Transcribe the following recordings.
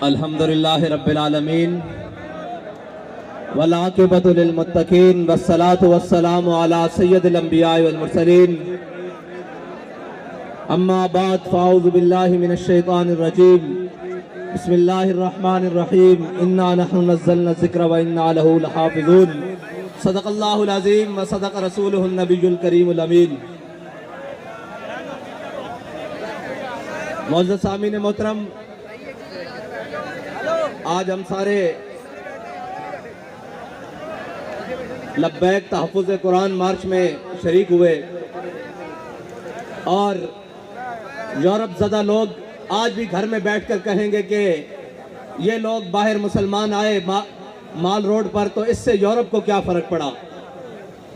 الحمدللہ رب العالمین والعاقبۃ للمتقین والصلاۃ والسلام علی سید الانبیاء والمرسلین اما بعد فاعوذ باللہ من الشیطان الرجیم بسم اللہ الرحمن الرحیم انا نحن نزلنا الذکر وانا لہ لحافظون صدق اللہ العظیم وصدق رسولہ النبی الکریم الامین۔ معزز سامعین محترم، آج ہم سارے لبیک تحفظ قرآن مارچ میں شریک ہوئے اور یورپ زدہ لوگ آج بھی گھر میں بیٹھ کر کہیں گے کہ یہ لوگ باہر مسلمان آئے مال روڈ پر تو اس سے یورپ کو کیا فرق پڑا۔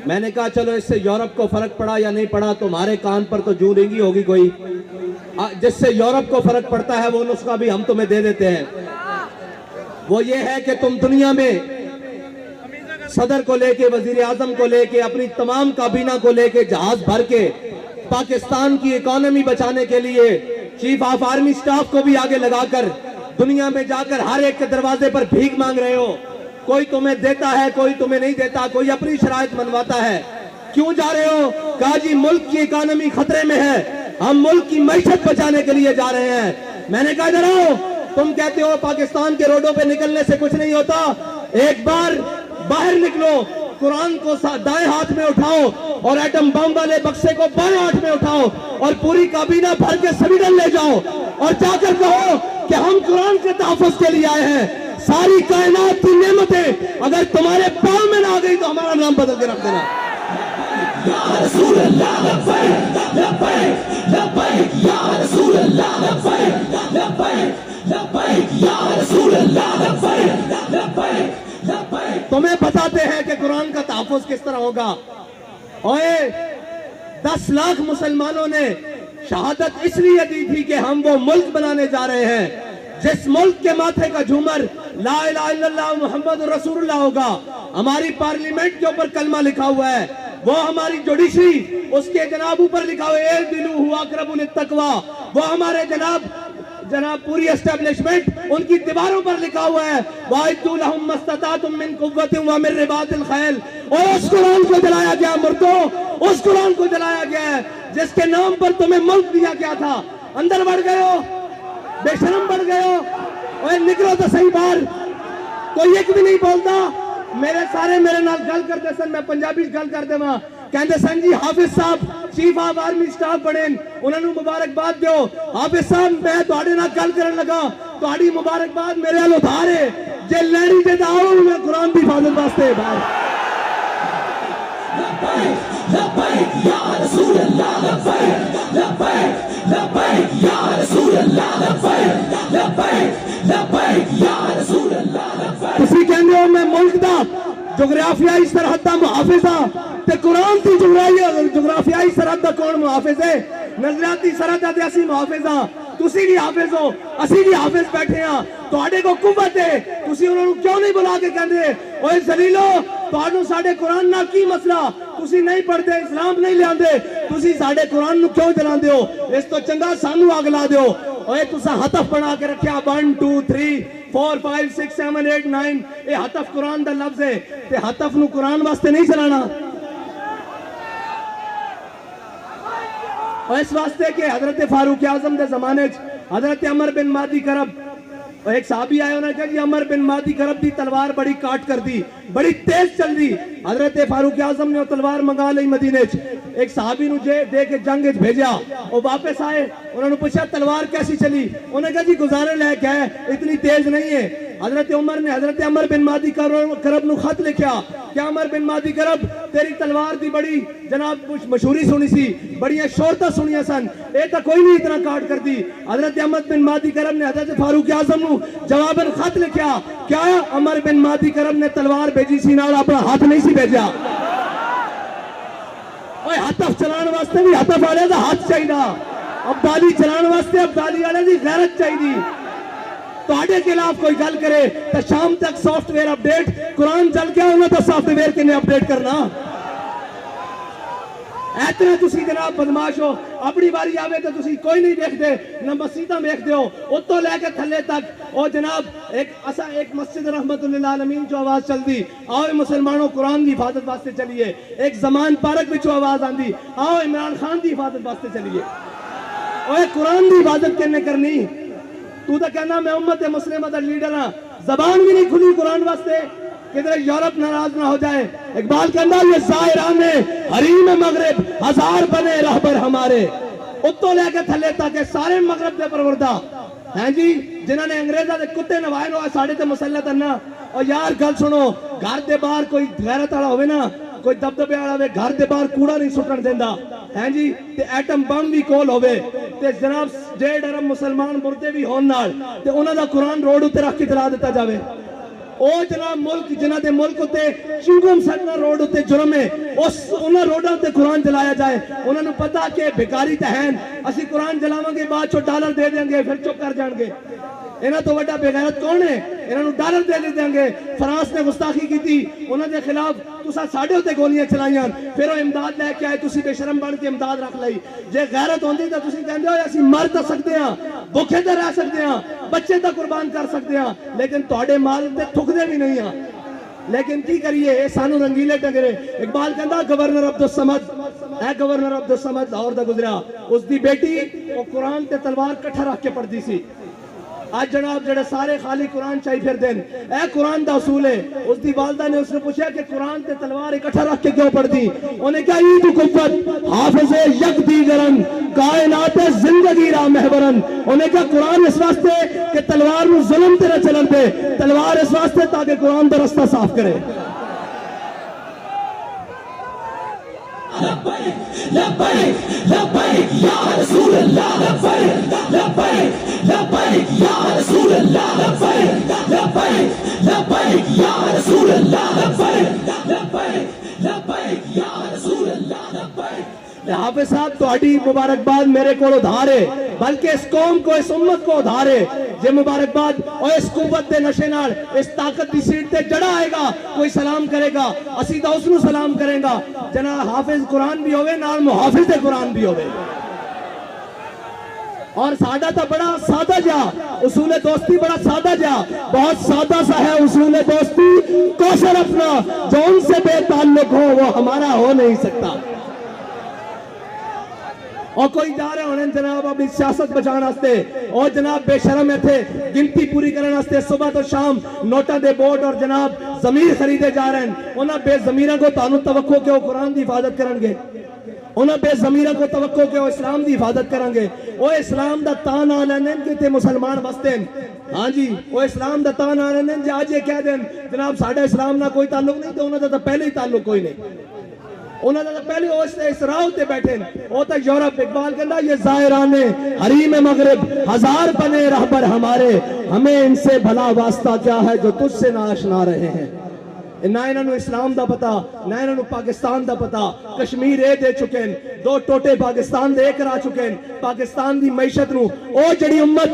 میں نے کہا چلو اس سے یورپ کو فرق پڑا یا نہیں پڑا، تمہارے کان پر تو جو رینگی ہوگی کوئی، جس سے یورپ کو فرق پڑتا ہے وہ نسخہ بھی ہم تمہیں دے دیتے ہیں۔ وہ یہ ہے کہ تم دنیا میں صدر کو لے کے، وزیر اعظم کو لے کے، اپنی تمام کابینہ کو لے کے جہاز بھر کے پاکستان کی اکانومی بچانے کے لیے چیف آف آرمی سٹاف کو بھی آگے لگا کر دنیا میں جا کر ہر ایک کے دروازے پر بھیک مانگ رہے ہو۔ کوئی تمہیں دیتا ہے، کوئی تمہیں نہیں دیتا، کوئی اپنی شرائط منواتا ہے۔ کیوں جا رہے ہو؟ کہا جی ملک کی اکانومی خطرے میں ہے، ہم ملک کی معیشت بچانے کے لیے جا رہے ہیں۔ میں نے کہا ادھر آؤ، تم کہتے ہو پاکستان کے روڈوں پہ نکلنے سے کچھ نہیں ہوتا، ایک بار باہر نکلو، قرآن کو دائیں ہاتھ میں اٹھاؤ اور ایٹم بم والے بکسے کو بائیں ہاتھ میں اٹھاؤ اور پوری کابینہ بھر کے سویڈن لے جاؤ اور جا کر کہو کہ ہم قرآن کے تحفظ کے لیے آئے ہیں۔ ساری کائنات کی نعمتیں اگر تمہارے پاؤں میں نہ آ گئی تو ہمارا نام بدل کے رکھ دینا۔ یا رسول اللہ لبیک لبیک لبیک، یا رسول اللہ لبیک لبیک لبیک، یا رسول اللہ لبیک لبیک لبیک۔ تمہیں بتاتے ہیں کہ قرآن کا تحفظ کس طرح ہوگا۔ اوئے 10 لاکھ مسلمانوں نے شہادت اس لیے دی تھی کہ ہم وہ ملک بنانے جا رہے ہیں جس ملک کے ماتھے کا جھومر لا الہ الا اللہ محمد رسول اللہ ہوگا۔ ہماری پارلیمنٹ کے اوپر کلمہ لکھا ہوا ہے، وہ ہماری جوڈیشری اس کے جناب اوپر لکھا ہوا ہے اعدلوا هو اقرب للتقوی، وہ ہمارے جناب پوری اسٹیبلشمنٹ ان کی دیواروں پر لکھا ہوا ہے وَأَعِدُّوا لَهُم مَّا اسْتَطَعْتُم مِّن قُوَّةٍ وَمِن رِّبَاطِ الْخَيْلِ۔ اور اس قرآن کو جلایا گیا مردوں، اس قرآن کو جلایا گیا ہے جس کے نام پر تمہیں ملک دیا گیا تھا۔ اندر بڑھ گئے ہو، بے شرم بڑھ گئے ہو، اور نکلو تو صحیح باہر۔ کوئی ایک بھی نہیں بولتا۔ میرے نال گل کرتے سن، میں پنجابی گل کرتے وہاں کہندے سن جی حافظ صاحب چیف آف آرمی سٹاف بنے، انہوں نے مبارکباد دیو۔ حافظ صاحب میں تواڈے نال گل کرن لگا، تواڈی مبارکباد میرے ال ادھار ہے، جے لینی تے آؤ میں قرآن دی حفاظت واسطے باہر۔ لبیک لبیک یا رسول اللہ لبیک لبیک لبیک یا رسول اللہ لبیک لبیک لبیک یا رسول اللہ لبیک۔ تسی کہندے ہو میں ملک دا جغرافیائی سرحد دا محافظ ہاں، تے قرآن دی جغرافیائی سرحد دا کون محافظ ہے؟ نظریاتی سرحد دا اسی محافظ ہاں، تسی بھی حافظ ہو، اسی بھی حافظ بیٹھے ہاں، تواڈے کو قوت ہے، تسی انہوں نے کیوں نہیں بلا کے کہندے اوے ذلیلو تواڈوں ساڈے قرآن نال کی مسئلہ؟ تسی نہیں پڑھتے، اسلام نہیں لیاندے، تسی ساڈے قرآن نو کیوں جلاندے ہو؟ اس تو چنگا سانو اگ لا دیو۔ اوے تساں ہتف بنا کے رکھیا 1 2 3 4 5 6 7 8 9، اے ہتف قرآن دا لفظ ہے تے ہتف نو قرآن واسطے نہیں چلانا۔ اور اس واسطے کہ حضرت فاروق اعظم دے زمانے حضرت عمر بن مادی کرب، ایک صحابی آئے انہوں نے کہا جی عمر بن مادی کرب دی تلوار بڑی کاٹ کر دی، بڑی تیز چل دی۔ حضرت فاروق اعظم نے وہ تلوار منگا لئی مدینے چ، ایک صحابی نو دے کے جنگ وچ بھیجا، وہ واپس آئے، انہوں نے پوچھا تلوار کیسی چلی؟ انہوں نے کہا جی گزارے لے کے ہے، اتنی تیز نہیں ہے۔ حضرت عمر نے حضرت عمر بن مادی کرب نو خط لکھیا کہ عمر بن مادی کرب تیری تلوار دی بڑی جناب مشہوری سنی سی، بڑیاں شہرتاں سنیاں سن، اے تا کوئی نہیں اتنا کاٹ کر دی۔ حضرت عمر بن مادی کرب نے حضرت فاروق اعظم نو جواباً خط لکھیا، کیا عمر بن مادی کرب نے تلوار بھیجی سی نال اپنا ہاتھ نہیں سی بھیجا؟ اوے ہتف چلان واسطے بھی ہتف والے دا ہاتھ چاہیدا، ابدالی چلان واسطے ابدالی والے دی غیرت چاہیدی۔ تواڈے خلاف کوئی گل کرے تو شام تک سافٹ ویئر اپڈیٹ، قرآن چل گیا انہوں تو سافٹ ویئر کے نے اپڈیٹ کرنا۔ اتنا تسی جناب بدماش ہو، اپنی باری آوے تو تسی کوئی نہیں دیکھتے، نہ مسجداں دیکھتے ہو، اتوں لے کے تھلے تک۔ اور جناب ایک مسجد رحمت للعالمین جو آواز چل دی، آؤ مسلمانوں قرآن دی حفاظت واسطے چلیے۔ ایک زمان پارک بچو آواز آن دی، آؤ عمران خان دی حفاظت واسطے چلیے۔ اوہ قرآن دی حفاظت کرنے کرنی، تو تو کہنا میں امت مسلمہ دا لیڈر ہاں، زبان بھی نہیں کھلی قرآن واسطے، کدھر یورپ ناراض نہ ہو جائے۔ اقبال کہنا یہ زائران حریم مغرب ہزار بنے رہبر ہمارے، اتوں لے کے تھلے تک سارے مغرب دے پروردہ ہیں جی، جنہوں نے انگریزہ دے کتے نوائے نو ساڑھے تے مسلط کرنا۔ اور یار گل سنو، گھر دے باہر کوئی غیرت والا ہوئے نا، کوئی دبدبے والا ہوئے، گھر دے باہر کوڑا نہیں سٹن دیندہ ہیں جی، تے ایٹم بم بھی کول ہوئے، تے جناب ڈیڑھ ارب مسلمان مردے بھی ہون نال، تے انہاں دا قرآن روڈ اتے رکھ کے چلا دیتا جاوے۔ او جناب ملک جنہ دے ملک ہوتے چنگم سٹنا روڈ ہوتے جرم ہے، انہاں روڈاں تے قرآن جلایا جائے۔ انہاں نو پتا کہ بھکاری تہین، اسی قرآن جلاواں گے بعد چو ڈالر دے دیں گے، پھر چپ کر جان گے۔ انہاں تو وڈا بے غیرت کون ہے؟ انہاں نو ڈالر دے دیں گے۔ فرانس نے گستاخی کی تھی، انہاں دے خلاف تسا ساڑھے ہوتے گولیاں چلائیاں، پھر وہ امداد لے کے آئے، تسی بے شرم بن کے امداد رکھ لئی۔ جے غیرت ہوندی تو تسی کہندے ہو اسی مر تے سکتے ہیں، بھوکے تے رہ سکتے ہیں، بچے تے قربان کر سکتے ہیں، لیکن تہاڈے مال تے تھکدے بھی نہیں ہیں۔ لیکن کی کریے، اے سانو رنگیلے ٹنگرے۔ اقبال کہندا گورنر عبدالصمد، اے گورنر عبدالصمد لاہور دا گزریا، اس دی بیٹی وہ قرآن تے تلوار کٹھا رکھ کے پڑھدی سی۔ آج جناب جڑے سارے خالی قرآن چاہی پھر دین، اے قرآن دا اصول ہے۔ اس دی والدہ نے اس نے پوچھا کہ قرآن تے تلوار اکٹھا رکھ کے کیوں پڑھ دی؟ انہیں کہا عید قوت حافظ یک دیگرن کائنات زندگی را محورن۔ انہیں کہا قرآن اس واسطے کہ تلوار نو ظلم تے نہ چلن دے، تلوار اس واسطے تاکہ قرآن دا رستہ صاف کرے۔ لبیک لبیک لبیک یا رسول اللہ، لبیک لبیک لبیک یا رسول اللہ، لبیک لبیک لبیک یا رسول اللہ، لبیک لبیک لبیک یا رسول اللہ، لبیک۔ حافظ صاحب تہاڈی مبارکباد میرے کو ادھار ہے، بلکہ اس قوم کو اس امت کو ادھار ہے۔ جے مبارکباد اور اس قوت دے نشے نال اس طاقت دی سیٹ تے جڑا آئے گا، کوئی سلام کرے گا، اسی دا اس نو سلام کریں گا۔ جناب حافظ قرآن بھی ہوئے، نال محافظ دے قرآن بھی ہوئے۔ اور سادہ تا بڑا سادہ جا اصول دوستی، بڑا سادہ جا، بہت سادہ سا ہے اصول دوستی، کوشر اپنا جو ان سے بے تعلق ہو وہ ہمارا ہو نہیں سکتا۔ اور کوئی جا رہے ہونے جناب اپنی سیاست بچانا ہستے، اور جناب بے شرم ہے تھے گنتی پوری کرنا ہستے، صبح تو شام نوٹا دے بورڈ اور جناب ضمیر خریدے جا رہے ہیں۔ انہاں بے ضمیرہ کو تانوں توقع کہ وہ قرآن دی حفاظت کرنگے، انہاں بے ضمیرہ کو توقع کہ وہ اسلام دی حفاظت کرنگے۔ وہ اسلام دا تان آلینن کہ تے مسلمان بستین، ہاں جی وہ اسلام دا تان آلینن جی آج یہ کہہ دیں جناب ساڑھے اسلام نہ کوئی تعلق نہیں، تو انہاں دا پہلے ہی تعلق کوئی نہیں، انہوں نے پہلے اس راہ تے بیٹھے وہ تو یورپ۔ اقبال کہنا یہ زائران حریم مغرب ہزار بنے رہبر ہمارے، ہمیں ان سے بھلا واسطہ کیا ہے جو تجھ سے ناشنا رہے ہیں۔ نہ انہوں اسلام دا پتا، نہ انہوں پاکستان دا پتا۔ کشمیر اے دے چکے ہیں، دو ٹوٹے پاکستان دے کرا چکے ہیں۔ پاکستان دی معیشت نو او جڑی امت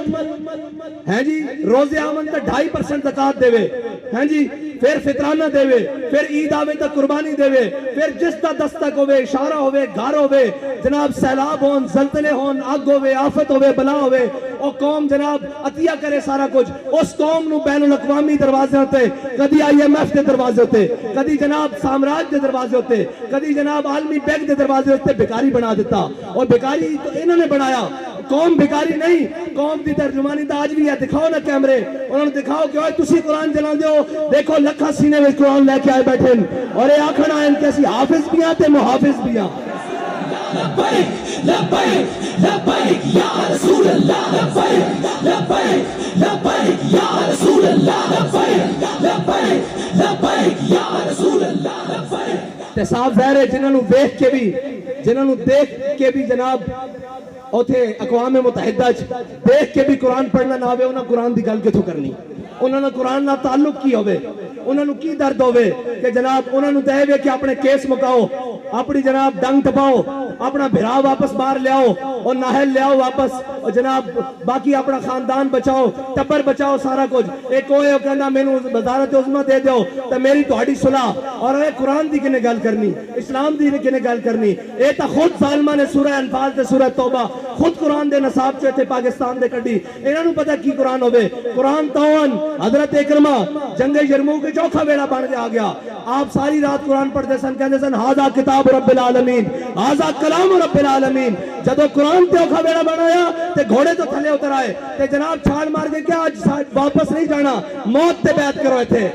ہیں جی روز آمن تا 2.5% زکات دے وے ہیں جی، پھر فطرانہ دے وے، پھر عید آوے تا قربانی دے وے، پھر جس تا دستک ہوئے، اشارہ ہوئے، گھر ہوئے، جناب سیلاب ہون، زلزلے ہون، آگ ہوئے، آفت ہوئے، بلا ہوئے، او قوم جناب عطیہ کرے سارا کچھ۔ اس قوم نو بین الاقوامی دروازے ہوتے، کدی IMF کے دروازے ہوتے، کدی جناب سامراج دے دروازے ہوتے، کدی جناب عالمی بینک دے دروازے ہوتے، بھکاری بنا دیتا۔ اور بھکاری تو انہوں نے بنایا، قوم بھکاری نہیں۔ قوم دی ترجمانی تو آج بھی ہے، دکھاؤ نا کیمرے، انہوں نے دکھاؤ کہ اوہ تسی قرآن جلان دیو، دیکھو لکھا سینے میں قرآن لے کے آئے بیٹھے اور اے آکھنا آئین کہ اسی حافظ بھی آتے محافظ بھی آتے۔ لبیک لبیک لبیک یا رسول اللہ، لبیک لبیک لبیک یا رسول اللہ، لبیک لبیک لبیک یا رسول اللہ، لبیک۔ تے صاحب ظاہر ہے جنہوں نے دیکھ کے بھی جناب اوتھے اقوام متحدہ دیکھ کے بھی قرآن پڑھنا نہ ہوئے، انہاں قرآن دی گل کتھوں کرنی؟ انہوں نے قرآن نہ تعلق کی ہوئے، انہوں نے کی درد ہوئے کہ جناب انہوں نے دے ہوئے کہ اپنے کیس مکاؤ، اپنی جناب ڈنگ ٹپاؤ، اپنا بھرا واپس باہر لے آؤ اور ناہل لے آؤ واپس اور جناب باقی اپنا خاندان بچاؤ ٹبر بچاؤ سارا کچھ ایک کوئی کہنا مینوں وزارت عظمیٰ دے دیو تو میری تہاڈی صلح اور اے قرآن دی کنے گل کرنی اسلام دی کنے گل کرنی اے تا خود ظالماں نے سورہ انفال تے سورہ توبہ خود قرآن دے نصاب چ تے پاکستان دے کڈی انہاں نوں پتہ کی قرآن ہوے قرآن تاون حضرت اکرمہ جنگ یرموک کے چوکھا ویلا بن کے آ گیا آپ ساری رات قرآن پڑھتے سن کہندے سن ھذا کتاب رب العالمین ھذا کلام رب العالمین جدو قرآن تے اوکھا ویلا بنایا تے گھوڑے تو تھلے اتر آئے تے جناب چھاڑ مار کے کیا آج واپس نہیں جانا موت تے بیعت کرو تھے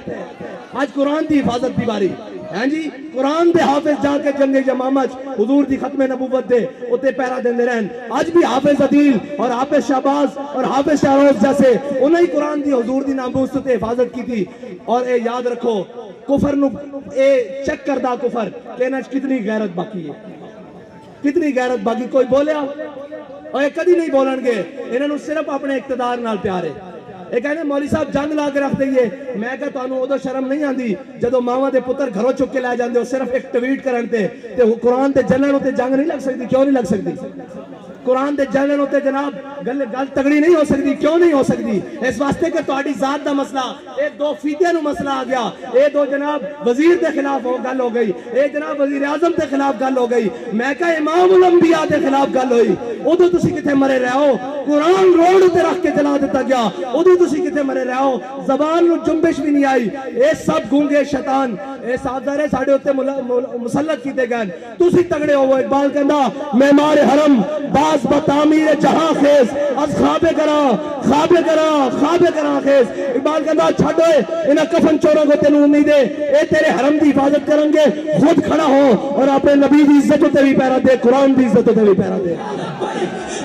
آج قرآن دی حفاظت دی باری ہیں جی قرآن دے حافظ جا کے جنگ یمامہ حضور دی ختم نبوت دے اتے پیرا دیندے رہن آج بھی حافظ عدیل اور حافظ شہباز اور حافظ شہروز جیسے انہیں ہی قرآن دی حضور دی ناموس تے حفاظت کی تھی اور اے یاد رکھو کفر نو اے چیک کردہ کفر کہنا کتنی غیرت باقی ہے کتنی غیرت باقی کوئی بولیا اور یہ کدی نہیں بولن گے انہوں نے صرف اپنے اقتدار نال پیارے یہ کہنے مولی صاحب جنگ لا کے رکھ دئیے میں کہا تانوں ادو شرم نہیں آندی جدو ماما دے پتر گھروں چک کے لے جاندے ہو صرف ایک ٹویٹ کرن تے قرآن تے جنن ہوتے جنگ نہیں لگ سکتی کیوں نہیں لگ سکتی قرآن دے جنن ہوتے جناب گل تگڑی نہیں ہو سکتی کیوں نہیں ہو سکتی اس واسطے کہ تہاڈی ذات دا مسئلہ اے دو فیدے نو مسئلہ آ گیا اے دو جناب وزیر دے خلاف گل ہو گئی اے جناب وزیر اعظم دے خلاف گل ہو گئی میں کہا امام الانبیاء دے خلاف گل ہوئی ادو تسی کتے مرے رہو قرآن روڈ تے رکھ کے جلا دیتا گیا ادو تسی کتے مرے رہو زبان نو جنبش بھی نہیں آئی اے سب گونگے شیطان اے سازدارے ساڑھے ہوتے مسلط کیتے گئے تسی تگڑے ہو اقبال کہندا معمار حرم باز بتعمیر جہاں خیز از خواب کرا خیز اقبال کہندا چھڑو انہاں کفن چوروں کو تینوں امید ہے اے تیرے حرم دی حفاظت کریں گے خود کھڑا ہو اور اپنے نبی دی عزت تے بھی پیرا دے قرآن دی عزت تے بھی پیرا دے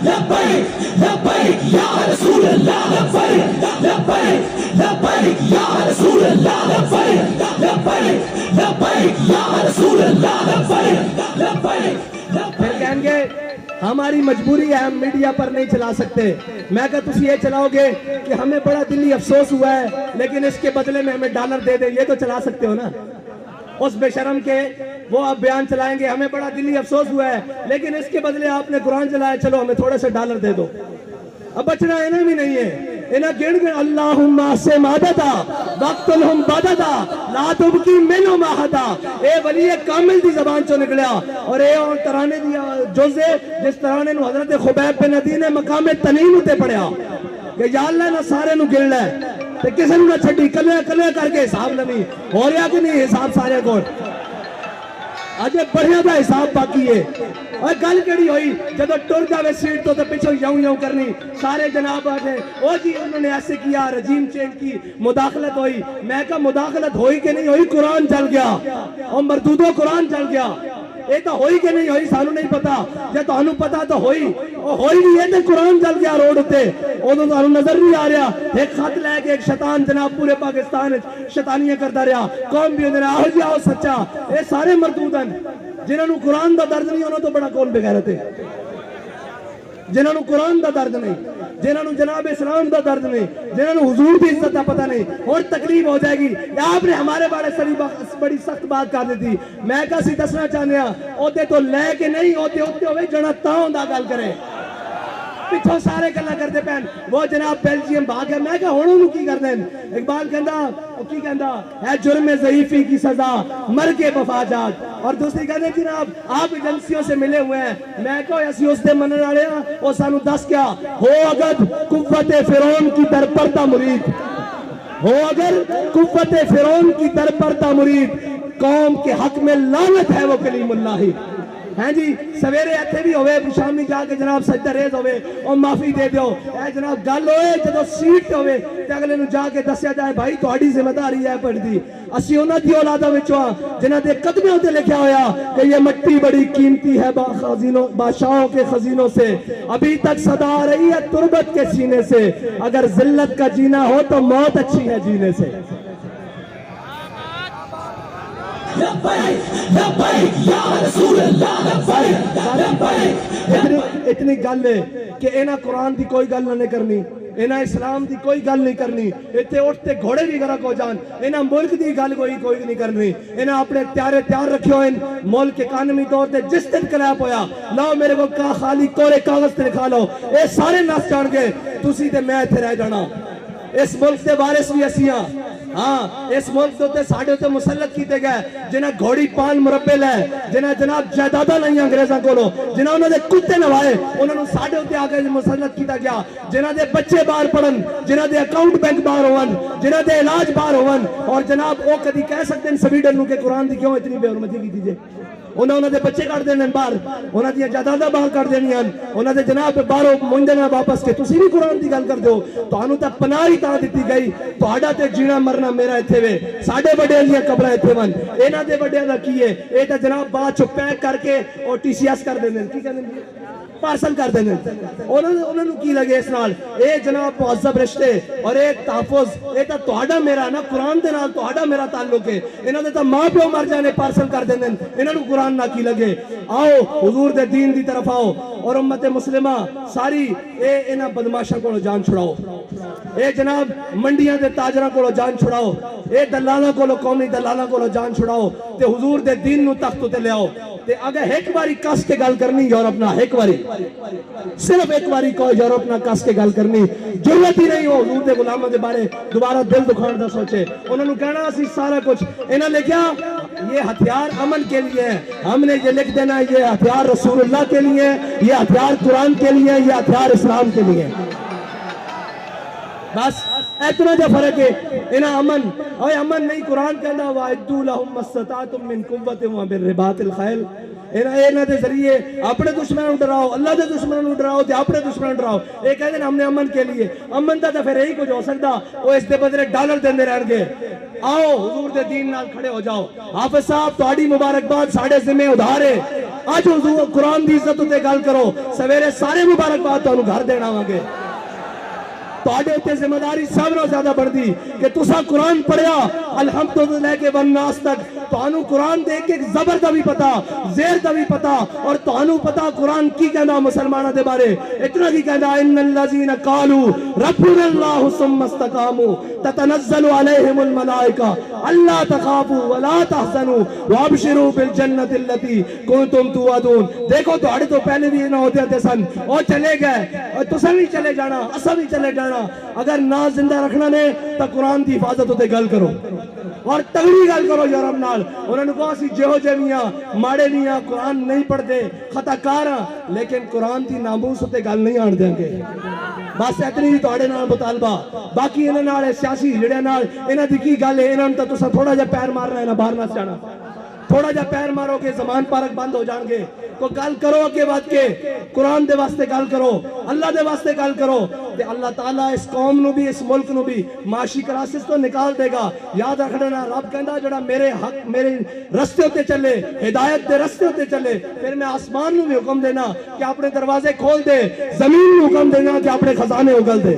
لبیک لبیک یا رسول اللہ لبیک لبیک لبیک یا رسول اللہ لبیک لبیک لبیک یا رسول اللہ لبیک لبیک پھر کہیں گے ہماری مجبوری ہے ہم میڈیا پر نہیں چلا سکتے میں کہا تسی یہ چلاؤ گے کہ ہمیں بڑا دلی افسوس ہوا ہے لیکن اس کے بدلے میں ہمیں ڈالر دے دیں یہ تو چلا سکتے ہو نا اس بے شرم کے وہ آپ بیان چلائیں گے ہمیں بڑا دلی افسوس ہوا ہے لیکن اس کے بدلے آپ نے قرآن چلایا چلو ہمیں تھوڑے سے ڈالر دے دو اب بچنا انہیں بھی نہیں ہے انہیں گن گن اللہم سے مادتا وقتلہم بدتا لا تبکی منو ماہتا اے ولی کامل دی زبان چو نکلیا اور اے اور ترانے دی جوزے جس ترانے نو حضرت خبیب بن عدی نے مقام تنین ہوتے پڑھیا کہ یا اللہ نہ سارے نو گن لے تے کسی نو نہ چھڑی کلے کلے کر کے حساب لنی ہو رہا کہ نہیں حساب سارے کو آجے بڑھیا دا حساب باقی ہے اور گل کڑی ہوئی جدو ٹور جاوے سیٹ تو پیچھو یوں کرنی سارے جناب آجے او جی انہوں نے ایسے کیا رجیم چینج کی مداخلت ہوئی میں کہا مداخلت ہوئی کہ نہیں ہوئی قرآن جل گیا اور مردودو قرآن جل گیا اے تو ہوئی کہ نہیں ہوئی سانو نہیں پتا جے تو انہوں پتا تو ہوئی اور ہوئی نہیں ہے تو قرآن جل گیا روڈ ہوتے او تو انہوں نظر نہیں آ رہا ایک خط لے کے ایک شیطان جناب پورے پاکستان شیطانیاں کرتا رہا قوم بھی ہونے رہا آہو جی آہو سچا اے سارے مردودن جنہوں نے قرآن دا درد نہیں انہوں تو بڑا کون بغیرت ہے جنہوں نے قرآن دا درد نہیں جنہوں نے جناب اسلام دا درد نہیں جنہوں نے حضور بھی عزت دا پتہ نہیں اور تکلیف ہو جائے گی آپ نے ہمارے بارے بڑی سخت بات کر دی تھی میں کہا سی دسنا چاہنے ہاں ہوتے تو لے کے نہیں ہوتے ہوئے جنا تاؤں دا گل کرے پچھو سارے گلا کرتے پہن وہ جناب بیلجیم بھاگ ہے میں کہا ہونوں نو کی کر دیں اقبال کہندا ہے جرم ضعیفی کی سزا مر کے وفا جات اور دوسری کہنے جناب آپ ایجنسیوں سے ملے ہوئے ہیں میں کہا ایسی اس دے منن والے ہاں وہ سانو دس کیا ہو اگر قوت فرعون کی در پردہ مرید ہو اگر قوت فرعون کی در پردہ مرید قوم کے حق میں لعنت ہے وہ کلیم اللہ ہی ہیں جی سویرے ایتھے بھی ہوئے شامی جا کے جناب سجدہ ریز ہوئے اور معافی دے دیو اے جناب گل ہوئے جدو سیٹ ہوئے تے اگلے نو جا کے دسیا جائے بھائی تہاڈی ذمہ داری ہے پڑھ دی اسی انہاں دی اولاداں وچوں جنہاں دے قدموں تے لکھیا ہویا کہ یہ مٹی بڑی قیمتی ہے بادشاہوں کے خزینوں سے ابھی تک صدا آ رہی ہے تربت کے سینے سے اگر ذلت کا جینا ہو تو موت اچھی ہے جینے سے اتنی گل ہے کہ اینا قرآن دی کوئی گل نہ کرنی انہاں اسلام دی کوئی گل نہیں کرنی، اتنے اٹھتے گھوڑے بھی غرق ہو جان، انہاں ملک دی گل کوئی نہیں کرنی، انہاں اپنے تیار رکھے ہوئے ملک اکانومی طور تے جس دن کلیپ ہویا لاؤ میرے کو خالی کورے کاغذ تے لکھا لو، اے سارے نس جان گے، تسی تے میں ایتھے رہ جانا۔ اس ملک دے وارث بھی اسیاں، ہاں اس ملک دے ساڈے تے مسلط کیتے گئے جنہاں گھوڑی پان مربے لے، جنہاں جناب جائیداداں لائیاں انگریزاں کولو، جنہاں انہاں دے کتے نوائے انہاں نوں ساڈے تے آ کے مسلط کیتا گیا، جنہاں دے بچے باہر پڑھن، جنہاں دے اکاؤنٹ بینک باہر ہون، جنہاں دے علاج باہر ہون، اور جناب او کدی کہہ سکتے ہیں سویڈن نوں کہ قرآن دی کیوں اتنی بے حرمتی کی دیجئے؟ انہوں دے بچے کر دینے باہر، انہوں دیا جائیداداں باہر کر دینی ہیں، انہوں دے جناب باہروں منڈنا واپس کے تسی بھی قرآن دی گل کر دیو، تو انہوں تے پناہ ہی تا دیتی گئی، تو آڈا تے جینا مرنا میرا اتھے وے، ساڑھے بڑے علیہ قبرہ اتھے ون، اینا دے بڑے علیہ کیے، اے تا جناب بات چھو پیک کر کے اور ٹی سی ایس کر دینے، کی کہنے پارسل کر دینے، انہوں نے کی لگے اس نال، اے جناب معذب رشتے اور اے تحفظ، اے تا توڑا میرا نا قرآن دے نال توڑا میرا تعلق ہے، انہوں نے تا ماں پیو مر جانے پارسل کر دینے، انہوں نے قرآن نہ کی لگے، آؤ حضور دے دین دی طرف آؤ، اور امت مسلمہ ساری اے انہاں بدماشاں کو جان چھڑاؤ، اے جناب منڈیاں دے تاجرہ کو جان چھڑاؤ، اے دلالاں کو قومی دلالاں کو جان چھڑاؤ، تے حضور دے دین نو تخت تے لے آؤ، تے اگر ایک باری کس کے گل کرنی یورپ نہ ایک باری صرف ایک باری کو یورپ نہ کس کے گل کرنی ضرورت ہی نہیں ہو حضور دے غلاموں دے بارے دوبارہ دل دکھان دا سوچے، انہوں نے کہنا اسی سارا کچھ انہوں نے کیا یہ ہتھیار امن کے لیے ہے، ہم نے یہ لکھ دینا یہ ہتھیار رسول اللہ کے لیے، یہ ہتھیار قرآن کے لیے، یہ ہتھیار اسلام کے لیے، بس اتنا جو فرق ہے انہاں امن اوے امن نہیں قرآن کہنا وَاعِدُّوا لَهُم مَّا اسْتَطَعْتُم مِّن قُوَّةٍ وَمِن الْخَيْلِ انہاں دے ذریعے اپنے دشمنوں ڈراؤ، اللہ دے دشمنوں ڈراؤ تے اپنے دشمنوں ڈراؤ، یہ کہتے ہیں ہم نے امن کے لیے، امن دا تو پھر یہی کچھ ہو سکتا وہ اس دے بدلے ڈالر دیندے رہن گے، آؤ حضور دے دین نال کھڑے ہو جاؤ، حافظ صاحب تہاڈی مبارکباد ساڈے ذمہ ادھار ہے، اج حضور قرآن دی عزت تے گل کرو، سویرے سارے مبارکباد تانوں گھر دینا ہوگے، توڑے ہوتے ذمہ داری سب نو زیادہ بڑھ دی کہ تسا قرآن پڑھیا الحمدللہ کے والناس تک توانو قرآن دے کے زبر دا بھی پتا زیر دا بھی پتا اور توانو پتا قرآن کی کہنا مسلمانہ دے بارے اتنا کی کہنا ان اللذین قالوا ربنا اللہ ثم استقاموا تتنزل علیہم الملائکہ اللہ تخافوا ولا تحزنوا وابشروا بالجنت اللتی کنتم توعدون، دیکھو توڑے تو پہلے بھی نہ ہوتے تھے سن اور چلے گئے اور تسا بھی چلے جانا اسا بھی چلے جانا، اگر نہ زندہ رکھنا نے تو قرآن دی حفاظت ہوتے گل کرو اور تگڑی گل کرو یورپ نال، انہوں نے کہا سی جہو جمیاں ماڑے میاں قرآن نہیں پڑھ دے خطا کاراں لیکن قرآن دی ناموس ہوتے گل نہیں آن دیں گے، بس اتنی ہی توڑے نال مطالبہ، باقی انہوں نال سیاسی جڑے نال انہوں دی کی گل ہے، انہوں نے تو تسا تھوڑا جا پیر مار رہا ہے نا باہر نہ جانا، تھوڑا جا پیر مارو گے زمان پارک بند ہو جان گے، تو گل کرو کے بعد کے قرآن دے واسطے گل کرو، اللہ دے واسطے گل کرو، تے اللہ تعالیٰ اس قوم نو بھی اس ملک نو بھی معاشی کراسس تو نکال دے گا، یاد رکھنا رب کہندا جڑا میرے حق میرے رستے ہوتے چلے ہدایت دے رستے ہوتے چلے، پھر میں آسمان نو بھی حکم دینا کہ اپنے دروازے کھول دے، زمین نو حکم دینا کہ اپنے خزانے اگل دے،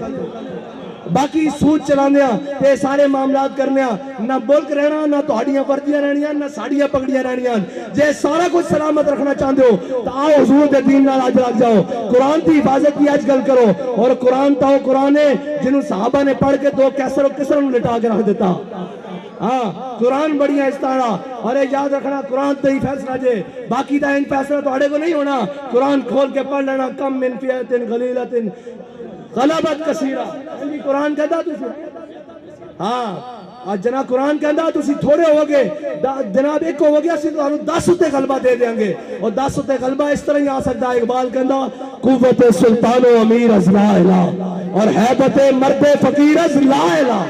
باقی سوچ چلانے تے سارے معاملات کرنے نہ ملک رہنا نہ تہاڈیاں وردیاں رہنیاں نہ ساڑیاں پگڑیاں رہنیاں، جے سارا کچھ سلامت رکھنا چاہتے ہو تو آؤ حضور دے دین نال آج لگ جاؤ، قرآن کی حفاظت کی آج گل کرو، اور قرآن تاؤ قرآن ہے جنہوں صحابہ نے پڑھ کے دو کیسر و کسر نوں لٹا کے رکھ دیتا، ہاں قرآن بڑیاں استعارہ، اور یاد رکھنا قرآن تے ہی فیصلہ جے، باقی دا ان فیصلہ تو آڑے کو نہیں ہونا، قرآن کھول کے پڑھ لینا کم من فیعت غلیلت غلبت کثیرہ، قرآن کہتا تسی ہاں جناب قرآن کہتا تسی تھوڑے ہو گے جناب ایک ہو گیا سی تو 10 اتے غلبہ دے دیں گے، اور 10 اتے غلبہ اس طرح ہی آ سکتا ہے، اقبال کہتا قوت سلطان و امیر از لا الہ اور حیبت مرد فقیر از لا الہ،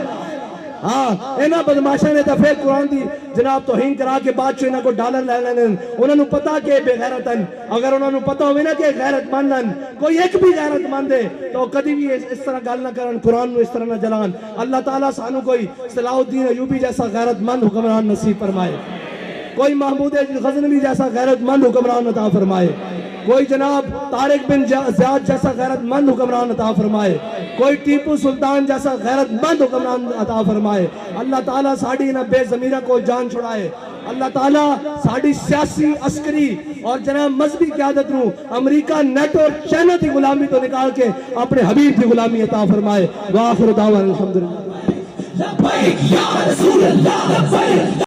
ہاں اینا بدماشا نے دفعہ قرآن دی جناب توہین کرا کے بعد چو انہاں کو ڈالر لے لینے، انہوں نے پتا کہ بے غیرتن، اگر انہوں نے پتا ہوئے نا کہ غیرت مندن کوئی ایک بھی غیرت مندے تو کدی بھی اس طرح گال نہ کرن، قرآن نو اس طرح نہ جلان، اللہ تعالیٰ سانو کوئی صلاح الدین ایوبی جیسا غیرت مند حکمران نصیب فرمائے، کوئی محمود غزنوی جیسا غیرت مند حکمران عطا فرمائے، کوئی جناب طارق بن زیاد جیسا غیرت مند حکمران عطا فرمائے، کوئی ٹیپو سلطان جیسا غیرت مند حکمران عطا فرمائے، اللہ تعالیٰ ساڑی نہ بے ضمیرہ کو جان چھڑائے، اللہ تعالیٰ ساڑی سیاسی عسکری اور جناب مذہبی قیادت نو امریکہ نیٹو اور چائنا کی غلامی تو نکال کے اپنے حبیب کی غلامی عطا فرمائے. وآخر دعوانا الحمدللہ. لبیک یا رسول اللہ لبیک.